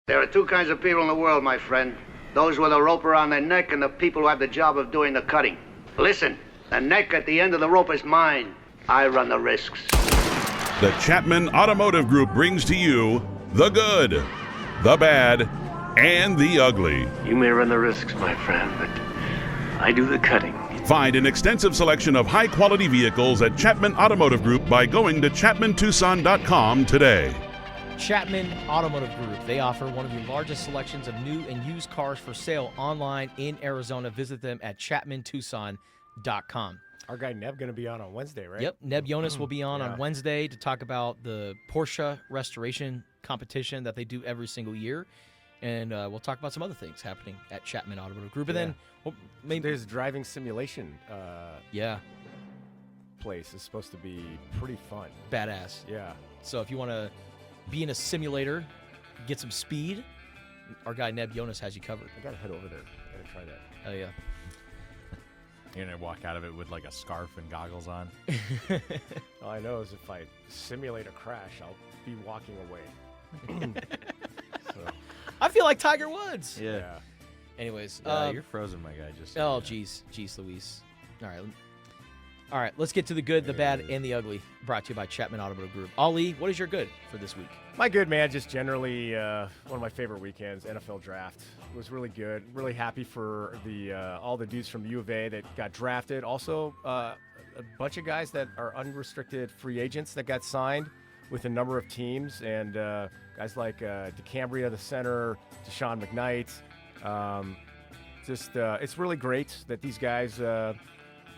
There are two kinds of people in the world, my friend. Those with a rope around their neck and the people who have the job of doing the cutting. Listen, the neck at the end of the rope is mine. I run the risks. The Chapman Automotive Group brings to you the good, the bad, and the ugly. You may run the risks, my friend, but I do the cutting. Find an extensive selection of high-quality vehicles at Chapman Automotive Group by going to ChapmanTucson.com today. Chapman Automotive Group. They offer one of the largest selections of new and used cars for sale online in Arizona. Visit them at ChapmanTucson.com. Our guy Neb going to be on Wednesday, right? Yep, Neb Jonas will be on Wednesday to talk about the Porsche restoration competition that they do every single year. And we'll talk about some other things happening at Chapman Automotive Group. And then maybe there's a driving simulation place. It's supposed to be pretty fun. Badass. Yeah. So if you want to be in a simulator, get some speed, our guy Neb Jonas has you covered. I got to head over there. I got to try that. Oh, yeah. You're going to walk out of it with like a scarf and goggles on? All I know is if I simulate a crash, I'll be walking away. So. I feel like Tiger Woods. Yeah. Anyways. You're frozen, my guy. Just jeez, Louise. All right, let's get to the good, the bad, and the ugly, brought to you by Chapman Automotive Group. Ali, what is your good for this week? My good, man, just generally one of my favorite weekends, NFL Draft. It was really good. Really happy for the all the dudes from U of A that got drafted. Also, a bunch of guys that are unrestricted free agents that got signed with a number of teams, and guys like DeCambria, the center, Deshaun McKnight. It's really great that these guys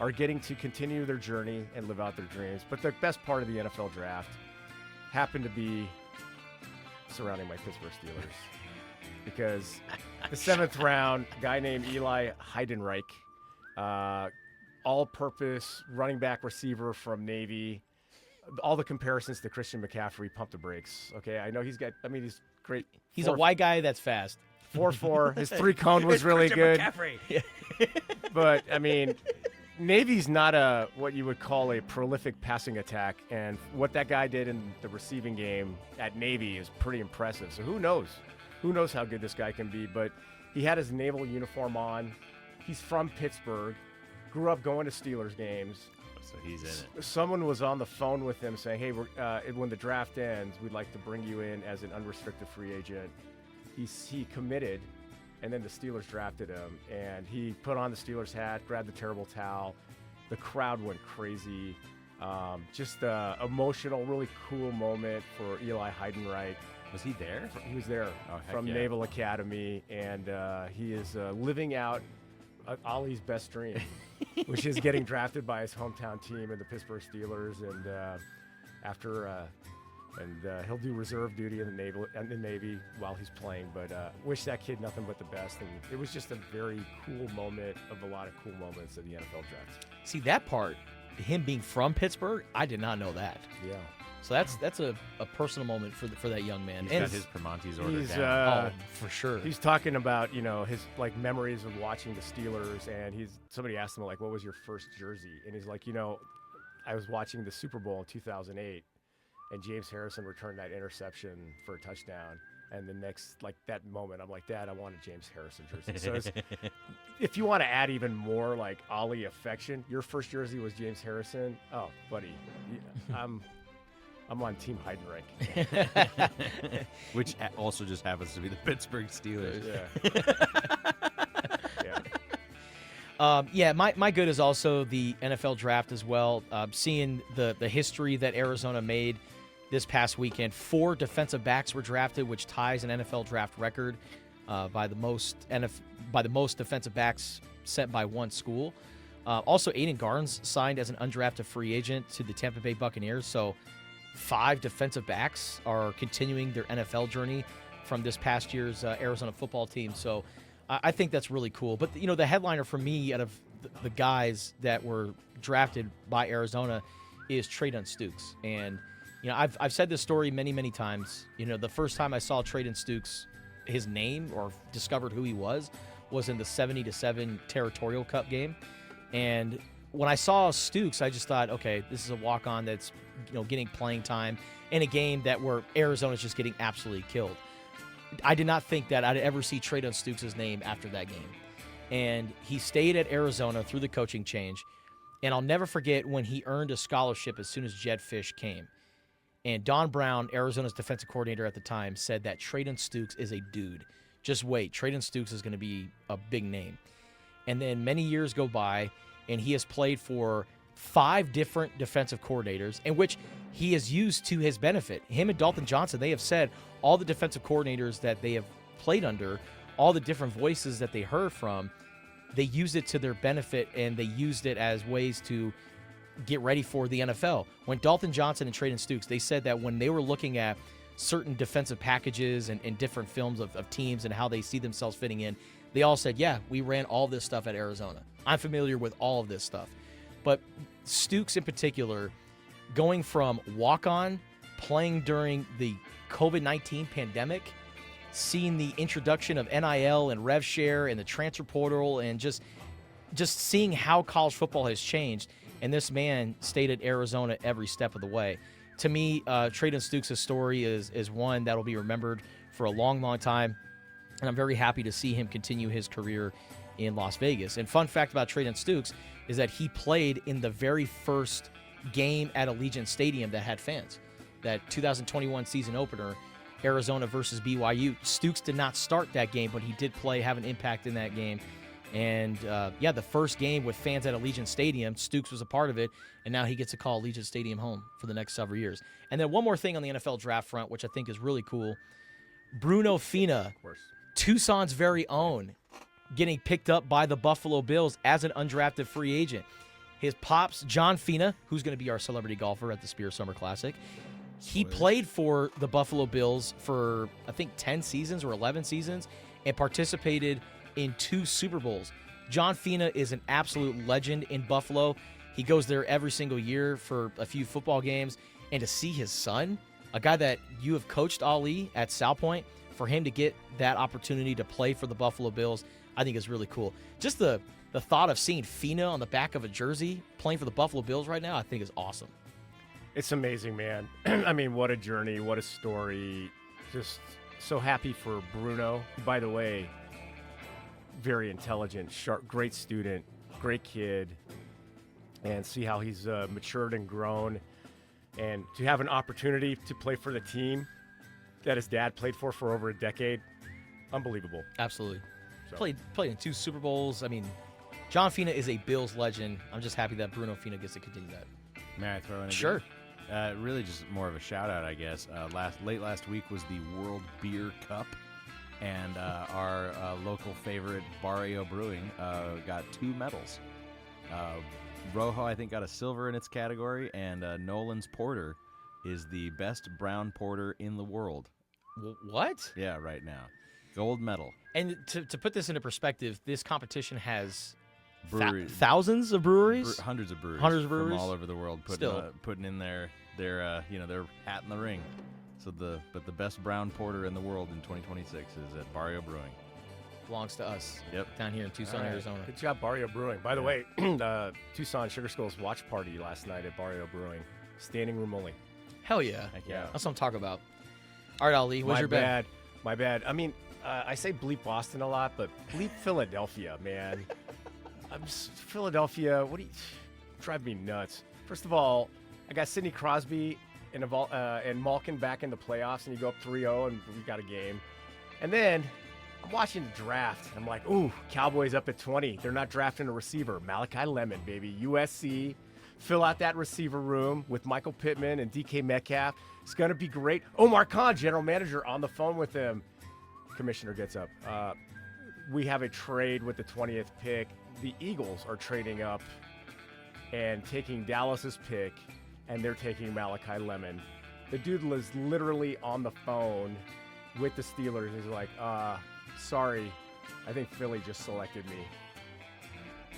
are getting to continue their journey and live out their dreams. But the best part of the NFL Draft happened to be surrounding my Pittsburgh Steelers. Because the 7th round, a guy named Eli Heidenreich, all-purpose running back receiver from Navy. All the comparisons to Christian McCaffrey, pump the brakes. Okay, I know he's great. He's a white guy that's fast. 4.4. His 3-cone was really good. Yeah. But, I mean, Navy's not what you would call a prolific passing attack, and what that guy did in the receiving game at Navy is pretty impressive. So who knows? Who knows how good this guy can be? But he had his naval uniform on. He's from Pittsburgh. Grew up going to Steelers games. So he's in it. Someone was on the phone with him saying, hey, when the draft ends, we'd like to bring you in as an unrestricted free agent. He committed. And then the Steelers drafted him, and he put on the Steelers hat, grabbed the terrible towel. The crowd went crazy. Just an emotional, really cool moment for Eli Heidenreich. Was he there? He was there from Naval Academy, and he is living out Ollie's best dream, which is getting drafted by his hometown team and the Pittsburgh Steelers. And he'll do reserve duty in the Navy while he's playing. But wish that kid nothing but the best. And it was just a very cool moment of a lot of cool moments of the NFL Draft. See, that part, him being from Pittsburgh, I did not know that. Yeah. So that's a personal moment for that young man. He's got his Primanti's order down. For sure. He's talking about, his memories of watching the Steelers, and somebody asked him what was your first jersey? And he's like, I was watching the Super Bowl in 2008. And James Harrison returned that interception for a touchdown. And the next, that moment, I'm like, Dad, I want a James Harrison jersey. So if you want to add even more, Ollie affection, your first jersey was James Harrison. Oh, buddy, I'm on Team Heidenreich. Which also just happens to be the Pittsburgh Steelers. Yeah. My good is also the NFL Draft as well. Seeing the history that Arizona made this past weekend. 4 defensive backs were drafted, which ties an NFL Draft record by the most defensive backs sent by one school. Also, Aiden Garnes signed as an undrafted free agent to the Tampa Bay Buccaneers. So 5 defensive backs are continuing their NFL journey from this past year's Arizona football team. So I think that's really cool. But, the headliner for me out of the guys that were drafted by Arizona is Treydon Stukes. And, I've said this story many, many times. The first time I saw Treydon Stukes, his name, or discovered who he was in the 70-7 Territorial Cup game. And when I saw Stukes, I just thought, okay, this is a walk-on that's, getting playing time in a game where Arizona's just getting absolutely killed. I did not think that I'd ever see Traydon Stukes' name after that game. And he stayed at Arizona through the coaching change. And I'll never forget when he earned a scholarship as soon as Jed Fish came. And Don Brown, Arizona's defensive coordinator at the time, said that Traydon Stukes is a dude. Just wait, Traydon Stukes is going to be a big name. And then many years go by, and he has played for 5 different defensive coordinators, in which he has used to his benefit. Him and Dalton Johnson, they have said all the defensive coordinators that they have played under, all the different voices that they heard from, they used it to their benefit, and they used it as ways to get ready for the NFL. When Dalton Johnson and Traydon Stukes, they said that when they were looking at certain defensive packages and different films of teams and how they see themselves fitting in, they all said, yeah, we ran all this stuff at Arizona. I'm familiar with all of this stuff. But Stukes in particular, going from walk-on, playing during the COVID-19 pandemic, seeing the introduction of NIL and rev share and the transfer portal, and just seeing how college football has changed. And this man stayed at Arizona every step of the way. To me, Traydon Stukes' story is one that will be remembered for a long, long time. And I'm very happy to see him continue his career in Las Vegas. And fun fact about Traydon Stukes is that he played in the very first game at Allegiant Stadium that had fans. That 2021 season opener, Arizona versus BYU. Stukes did not start that game, but he did have an impact in that game. And, the first game with fans at Allegiant Stadium, Stukes was a part of it, and now he gets to call Allegiant Stadium home for the next several years. And then one more thing on the NFL draft front, which I think is really cool. Bruno Fina, Tucson's very own, getting picked up by the Buffalo Bills as an undrafted free agent. His pops, John Fina, who's going to be our celebrity golfer at the Spear Summer Classic, he played for the Buffalo Bills for, I think, 10 seasons or 11 seasons and participated in 2 Super Bowls. John Fina is an absolute legend in Buffalo. He goes there every single year for a few football games. And to see his son, a guy that you have coached, Ali, at Salpointe, for him to get that opportunity to play for the Buffalo Bills, I think is really cool. Just the thought of seeing Fina on the back of a jersey playing for the Buffalo Bills right now, I think is awesome. It's amazing, man. I mean, what a journey, what a story. Just so happy for Bruno. By the way, very intelligent, sharp, great student, great kid, and see how he's matured and grown. And to have an opportunity to play for the team that his dad played for over a decade, unbelievable. Absolutely. So. Played in 2 Super Bowls. I mean, John Fina is a Bills legend. I'm just happy that Bruno Fina gets to continue that. May I throw in a Sure. Really just more of a shout-out, I guess. Late last week was the World Beer Cup, and our local favorite, Barrio Brewing, got 2 medals. Rojo, I think, got a silver in its category, and Nolan's Porter is the best brown porter in the world. What? Yeah, right now. Gold medal. And to put this into perspective, this competition has thousands of breweries? Hundreds of breweries. Hundreds of breweries? From all over the world putting in their hat in the ring. So the best brown porter in the world in 2026 is at Barrio Brewing. Belongs to us. Yep. Down here in Tucson, Arizona. Good job, Barrio Brewing. By the way, Tucson Sugar Skulls watch party last night at Barrio Brewing. Standing room only. Hell yeah. Heck yeah. That's what I'm talking about. All right, Ali, what's your bet? My bad. I mean, I say bleep Boston a lot, but bleep Philadelphia, man. Philadelphia, drive me nuts. First of all, I got Sidney Crosby and Malkin back in the playoffs, and you go up 3-0, and we got a game. And then I'm watching the draft, and I'm like, ooh, Cowboys up at 20. They're not drafting a receiver. Malachi Lemon, baby. USC. Fill out that receiver room with Michael Pittman and DK Metcalf. It's going to be great. Omar Khan, general manager, on the phone with him. Commissioner gets up. We have a trade with the 20th pick. The Eagles are trading up and taking Dallas's pick, and they're taking Malachi Lemon. The dude was literally on the phone with the Steelers. He's like, sorry, I think Philly just selected me.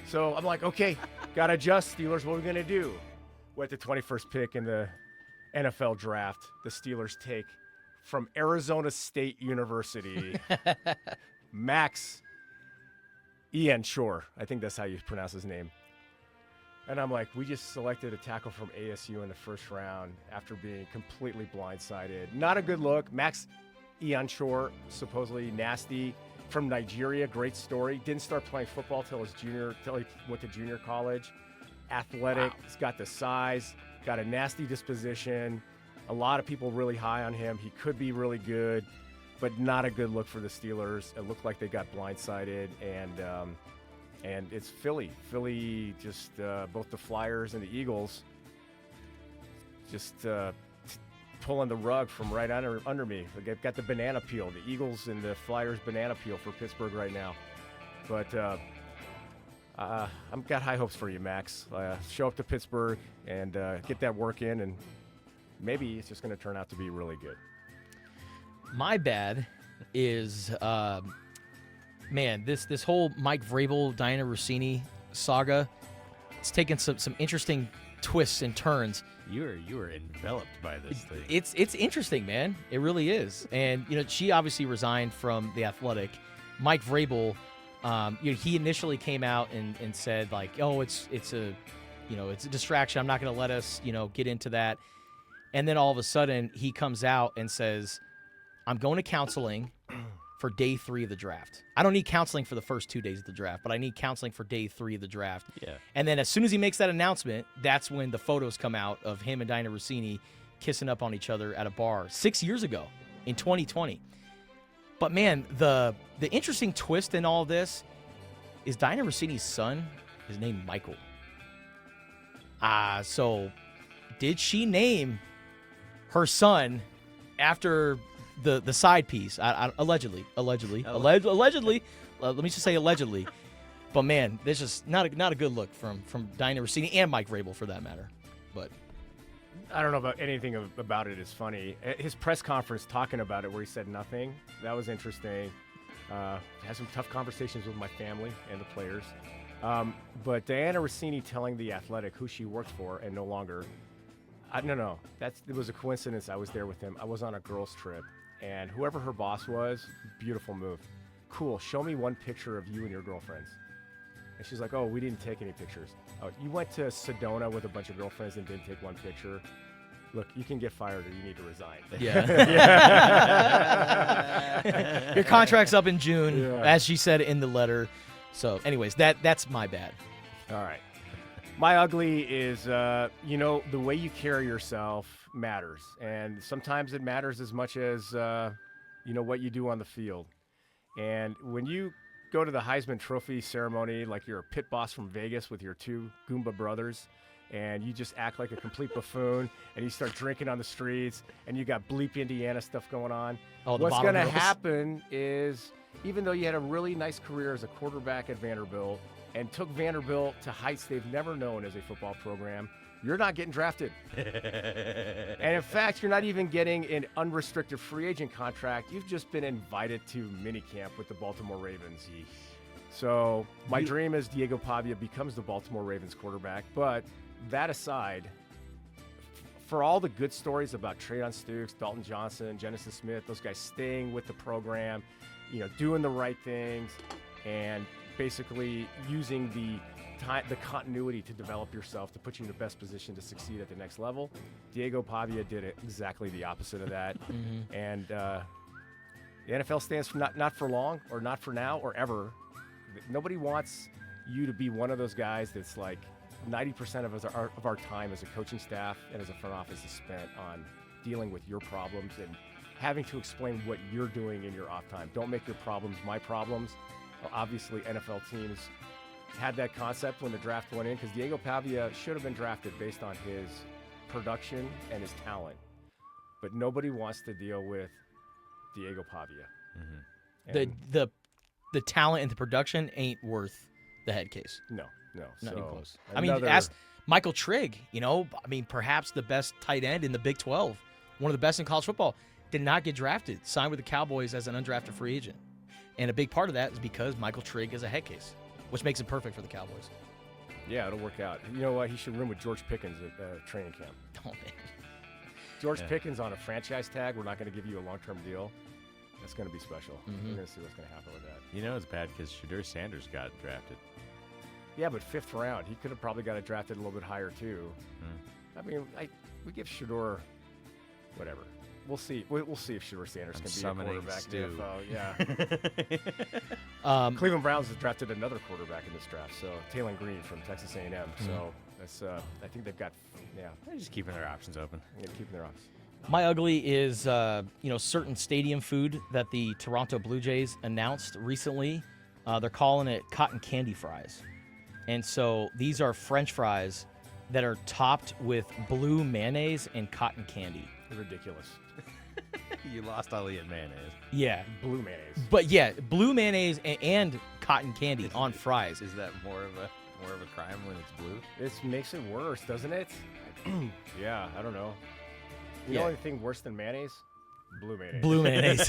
So I'm like, okay, got to adjust, Steelers. What are we going to do? With the 21st pick in the NFL draft, the Steelers take from Arizona State University, Max Ian Shore. I think that's how you pronounce his name. And I'm like, we just selected a tackle from ASU in the first round after being completely blindsided. Not a good look. Max Ian Shore, supposedly nasty, from Nigeria, great story. Didn't start playing football till he went to junior college. Athletic, he's got the size, got a nasty disposition. A lot of people really high on him. He could be really good, but not a good look for the Steelers. It looked like they got blindsided, and it's Philly. Philly just both the Flyers and the Eagles just pulling the rug from right under me. They've got the banana peel, the Eagles and the Flyers banana peel for Pittsburgh right now. But I've got high hopes for you, Max. Show up to Pittsburgh and get that work in, and maybe it's just going to turn out to be really good. My bad is, man, this whole Mike Vrabel, Diana Rossini saga, it's taken some interesting twists and turns. You were enveloped by this thing. It's interesting, man. It really is. And she obviously resigned from the Athletic. Mike Vrabel, he initially came out and said like, oh, it's a distraction. I'm not going to let us get into that. And then all of a sudden he comes out and says, I'm going to counseling for day 3 of the draft. I don't need counseling for the first 2 days of the draft, but I need counseling for day 3 of the draft. Yeah. And then as soon as he makes that announcement, that's when the photos come out of him and Diana Rossini kissing up on each other at a bar 6 years ago in 2020. But man, the interesting twist in all this is Diana Rossini's son is named Michael. So did she name her son after the side piece? Allegedly. Let me just say allegedly. But man, this is not a good look from Diana Rossini and Mike Vrabel for that matter. But I don't know about anything about it is funny. His press conference talking about it where he said nothing, that was interesting. Had some tough conversations with my family and the players. But Diana Rossini telling The Athletic who she worked for and no longer. No. It was a coincidence. I was there with him. I was on a girls' trip. And whoever her boss was, beautiful move. Cool, show me one picture of you and your girlfriends. And she's like, oh, we didn't take any pictures. Oh, you went to Sedona with a bunch of girlfriends and didn't take one picture. Look, you can get fired or you need to resign. Yeah. Your contract's up in June, as she said in the letter. So anyways, that's my bad. All right. My ugly is, the way you carry yourself matters. And sometimes it matters as much as, what you do on the field. And when you go to the Heisman Trophy ceremony like you're a pit boss from Vegas with your 2 Goomba brothers, and you just act like a complete buffoon, and you start drinking on the streets, and you got bleep Indiana stuff going on, what's going to happen is, even though you had a really nice career as a quarterback at Vanderbilt, and took Vanderbilt to heights they've never known as a football program, you're not getting drafted. And in fact, you're not even getting an unrestricted free agent contract. You've just been invited to minicamp with the Baltimore Ravens. So my dream is Diego Pavia becomes the Baltimore Ravens quarterback. But that aside, for all the good stories about Trayon Stukes, Dalton Johnson, Genesis Smith, those guys staying with the program, doing the right things, and basically using the continuity to develop yourself to put you in the best position to succeed at the next level. Diego Pavia did exactly the opposite of that. Mm-hmm. And the NFL stands for not for long, or not for now, or ever. Nobody wants you to be one of those guys that's like 90% of our time as a coaching staff and as a front office is spent on dealing with your problems and having to explain what you're doing in your off time. Don't make your problems my problems. Well, obviously, NFL teams had that concept when the draft went in, because Diego Pavia should have been drafted based on his production and his talent. But nobody wants to deal with Diego Pavia. Mm-hmm. The talent and the production ain't worth the head case. No. Not even close. I mean, ask Michael Trigg, perhaps the best tight end in the Big 12, one of the best in college football, did not get drafted, signed with the Cowboys as an undrafted free agent. And a big part of that is because Michael Trigg is a head case, which makes him perfect for the Cowboys. Yeah, it'll work out. You know what? He should room with George Pickens at training camp. Oh, man. George Pickens on a franchise tag. We're not going to give you a long-term deal. That's going to be special. Mm-hmm. We're going to see what's going to happen with that. It's bad because Shadur Sanders got drafted. Yeah, but 5th round. He could have probably got it drafted a little bit higher, too. I mean, we give Shadur whatever. we'll see. We'll see if Shedeur Sanders can be a summoning quarterback Stu. in the NFL. Yeah. Cleveland Browns have drafted another quarterback in this draft, so Taylon Green from Texas A&M. So that's I think they've got They're just keeping their options open. keeping their options. My ugly is certain stadium food that the Toronto Blue Jays announced recently. They're calling it cotton candy fries, and so these are French fries that are topped with blue mayonnaise and cotton candy. Ridiculous. You lost Ali at mayonnaise. Yeah, Blue mayonnaise. but yeah, blue mayonnaise and cotton candy on fries. Is that more of a crime when it's blue? It makes it worse, doesn't it? Yeah, I don't know. You Yeah. know anything worse than mayonnaise? Blue mayonnaise. Blue mayonnaise.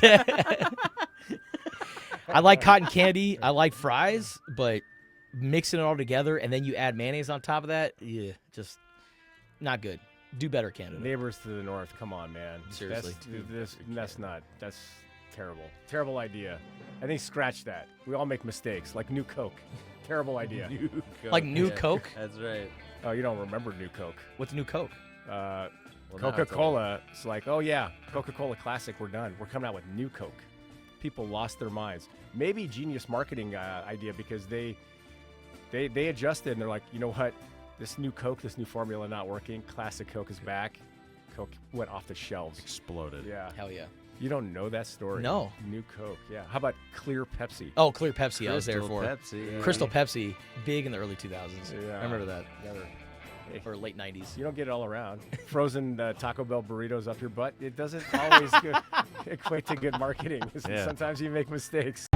I like cotton candy. I like fries, but mixing it all together and then you add mayonnaise on top of that, yeah, just not good. Do better, Canada. Neighbors to the north, come on, man. Seriously. That's terrible. Terrible idea. I think scratch that. We all make mistakes, like New Coke. Terrible idea. New Coke. Like New Coke? That's right. Oh, you don't remember New Coke? What's New Coke? Well, now it's Coca-Cola. It's like, oh yeah, Coca-Cola Classic. We're done. We're coming out with New Coke. People lost their minds. Maybe genius marketing idea because they adjusted and they're like, you know what? This new Coke, this new formula not working. Classic Coke is back. Coke went off the shelves. exploded. Yeah. Hell yeah. You don't know that story? No. New Coke. Yeah. How about Clear Pepsi? Oh, Clear Pepsi, I was there Crystal for. Pepsi. Yeah. Crystal Pepsi, big in the early 2000s. Yeah. I remember that. Never. Or late 90s. You don't get it all around. Frozen Taco Bell burritos up your butt. It doesn't always equate to good marketing. Yeah. Sometimes you make mistakes.